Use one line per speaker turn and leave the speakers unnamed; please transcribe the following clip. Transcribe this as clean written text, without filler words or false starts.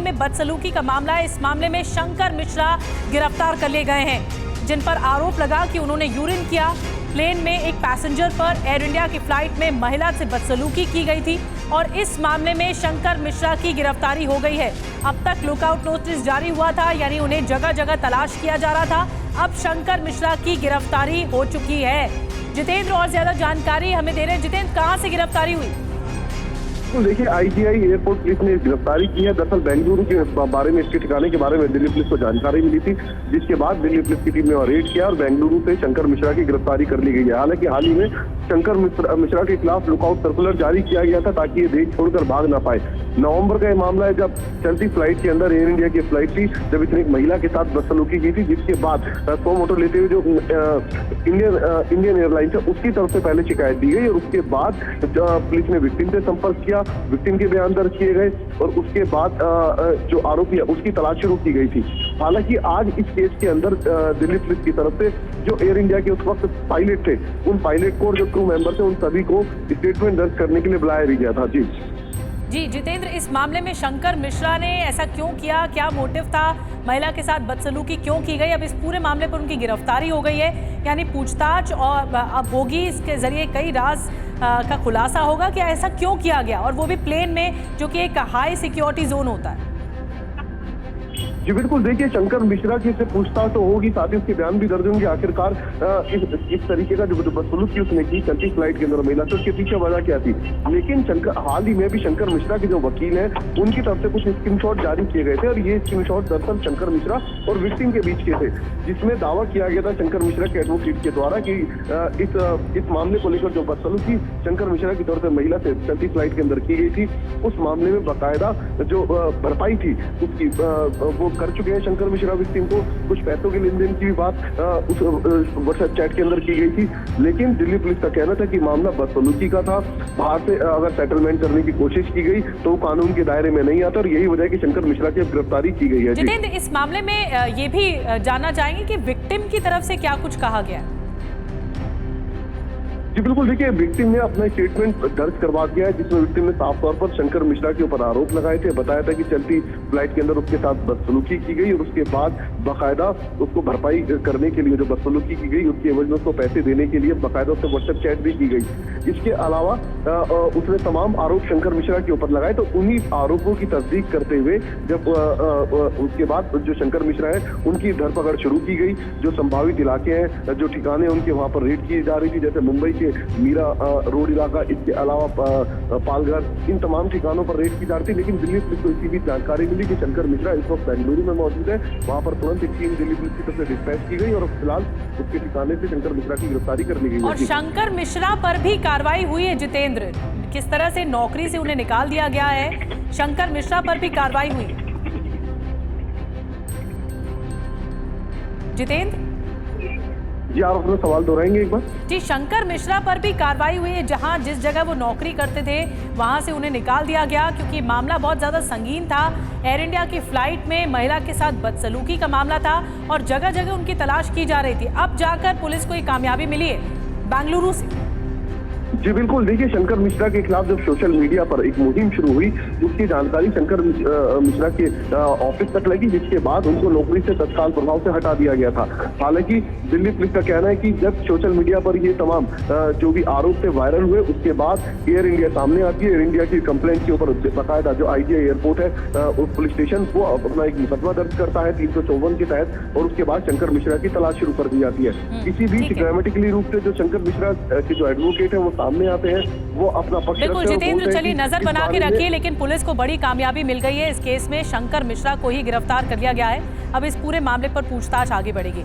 में बदसलूकी का मामला है। इस मामले में शंकर मिश्रा गिरफ्तार कर लिए गए हैं, जिन पर आरोप लगा कि उन्होंने यूरिन किया। प्लेन में एक पैसेंजर पर एयर इंडिया की फ्लाइट में महिला से बदसलूकी की गई थी और इस मामले में शंकर मिश्रा की गिरफ्तारी हो गई है। अब तक लुकआउट नोटिस जारी हुआ था, यानी उन्हें जगह जगह तलाश किया जा रहा था। अब शंकर मिश्रा की गिरफ्तारी हो चुकी है। जितेंद्र और ज्यादा जानकारी हमें दे रहे हैं। जितेंद्र, कहां से गिरफ्तारी हुई?
तो देखिए, आईजीआई एयरपोर्ट पुलिस ने गिरफ्तारी की है। दरअसल बेंगलुरु के बारे में, इसके ठिकाने के बारे में दिल्ली पुलिस को जानकारी मिली थी, जिसके बाद दिल्ली पुलिस की टीम ने रेड किया और बेंगलुरु से शंकर मिश्रा की गिरफ्तारी कर ली गई है। हालांकि हाल ही में शंकर मिश्रा के खिलाफ लुकआउट सर्कुलर जारी किया गया था ताकि ये देश छोड़कर भाग ना पाए। नवंबर का ये मामला है, जब चलती फ्लाइट के अंदर एयर इंडिया की फ्लाइट थी, जब इसने एक महिला के साथ बदसलूकी की थी, जिसके बाद सो मोटो लेते हुए जो इंडियन एयरलाइंस है उसकी तरफ से पहले शिकायत दी गई और उसके बाद पुलिस ने विक्टिम से संपर्क किया, विक्टिम के बयान दर्ज किए गए और उसके बाद जो आरोपी है उसकी तलाश शुरू की गई थी। हालांकि आज इस केस के अंदर दिल्ली पुलिस की तरफ से जो एयर इंडिया के उस वक्त पायलट थे, उन पायलट को और जो क्रू मेंबर थे, उन सभी को स्टेटमेंट दर्ज करने के लिए बुलाया भी गया था।
जी जितेंद्र, इस मामले में शंकर मिश्रा ने ऐसा क्यों किया? क्या मोटिव था? महिला के साथ बदसलूकी क्यों की गई? अब इस पूरे मामले पर उनकी गिरफ्तारी हो गई है, यानी पूछताछ और अब होगी, इसके जरिए कई राज का खुलासा होगा कि ऐसा क्यों किया गया, और वो भी प्लेन में, जो कि एक हाई सिक्योरिटी जोन होता है।
जी बिल्कुल, देखिए, शंकर मिश्रा की से पूछताछ तो होगी, साथ ही उसके बयान भी दर्ज होंगे। आखिरकार इस तरीके का जो बदसलूकी उसने की चलती फ्लाइट के अंदर महिला से, उसके पीछे वजह क्या थी। लेकिन हाल ही में भी शंकर मिश्रा के जो वकील हैं, उनकी तरफ से कुछ स्क्रीनशॉट जारी किए गए थे और ये स्क्रीनशॉट दरअसल शंकर मिश्रा और विक्टिम के बीच के थे, जिसमें दावा किया गया था शंकर मिश्रा के एडवोकेट के द्वारा कि इस मामले को लेकर जो बदसलूकी शंकर मिश्रा की तरफ से महिला से चलती फ्लाइट के अंदर की गई थी, उस मामले में बाकायदा जो भरपाई थी उसकी वो कर चुके हैं शंकर मिश्रा विक्टिम को। कुछ पैसों के लेन देन की भी बात उस व्हाट्सएप चैट के अंदर की गई थी, लेकिन दिल्ली पुलिस का कहना था कि मामला बदसलूकी का था। बाहर से अगर सेटलमेंट करने की कोशिश की गई तो कानून के दायरे में नहीं आता और यही वजह है कि शंकर मिश्रा की गिरफ्तारी की गई है।
जितेंद्र, इस मामले में ये भी जानना चाहेंगे कि विक्टिम की तरफ से क्या कुछ कहा गया?
जी बिल्कुल, देखिए, विक्टिम ने अपना स्टेटमेंट दर्ज करवा दिया है, जिसमें विक्टिम ने साफ तौर पर शंकर मिश्रा के ऊपर आरोप लगाए थे। बताया था कि चलती फ्लाइट के अंदर उसके साथ बदसलूकी की गई और उसके बाद बाकायदा उसको भरपाई करने के लिए जो बदसलूकी की गई उसके एवज में उसको पैसे देने के लिए बाकायदा उससे व्हाट्सएप चैट भी की गई। इसके अलावा उसने तमाम आरोप शंकर मिश्रा के ऊपर लगाए, तो उन्हीं आरोपों की तस्दीक करते हुए जब उसके बाद जो शंकर मिश्रा है उनकी धरपकड़ शुरू की गई। जो संभावित इलाके हैं, जो ठिकाने उनके वहां पर रेड की जा रही थी, जैसे मुंबई के मीरा रोड इलाका, इसके अलावा पालघर, इन तमाम ठिकानों पर रेड की जा रही थी। लेकिन दिल्ली पुलिस को इसकी भी जानकारी मिली कि शंकर मिश्रा इस वक्त बेंगलुरु में मौजूद है। वहां पर तुरंत एक टीम दिल्ली पुलिस की तरफ से डिस्पैच की गई और फिलहाल उसके ठिकाने से शंकर मिश्रा की गिरफ्तारी कर ली गई।
और शंकर मिश्रा पर भी कार्रवाई हुई है जितेंद्र, किस तरह से नौकरी से उन्हें निकाल दिया गया है, शंकर मिश्रा पर भी कार्रवाई हुई। जितेंद्र
जी, आप अपना सवाल दोहराएंगे एक बार?
जी, शंकर मिश्रा पर भी कार्रवाई हुई है, जहां जिस जगह वो नौकरी करते थे वहां से उन्हें निकाल दिया गया, क्योंकि मामला बहुत ज्यादा संगीन था। एयर इंडिया की फ्लाइट में महिला के साथ बदसलूकी का मामला था और जगह जगह उनकी तलाश की जा रही थी। अब जाकर पुलिस को ये कामयाबी मिली है बेंगलुरु से।
जी बिल्कुल, देखिए, शंकर मिश्रा के खिलाफ जब सोशल मीडिया पर एक मुहिम शुरू हुई, उसकी जानकारी शंकर मिश्रा के ऑफिस तक लगी, जिसके बाद उनको नौकरी से तत्काल प्रभाव से हटा दिया गया था। हालांकि दिल्ली पुलिस का कहना है कि जब सोशल मीडिया पर ये तमाम जो भी आरोप थे वायरल हुए, उसके बाद एयर इंडिया सामने आती है। एयर इंडिया की कंप्लेंट के ऊपर बाकायदा जो आईजीआई एयरपोर्ट है उस पुलिस स्टेशन वो अपना एक मुकदमा दर्ज करता है 354 के तहत, और उसके बाद शंकर मिश्रा की तलाश शुरू कर दी जाती है। इसी बीच ड्रामेटिकली रूप से जो शंकर मिश्रा के जो एडवोकेट है वो सामने आते हैं, वो अपना पक्ष
बिल्कुल जितेंद्र, चलिए नजर बना के रखिए, लेकिन पुलिस को बड़ी कामयाबी मिल गई है। इस केस में शंकर मिश्रा को ही गिरफ्तार कर लिया गया है। अब इस पूरे मामले पर पूछताछ आगे बढ़ेगी।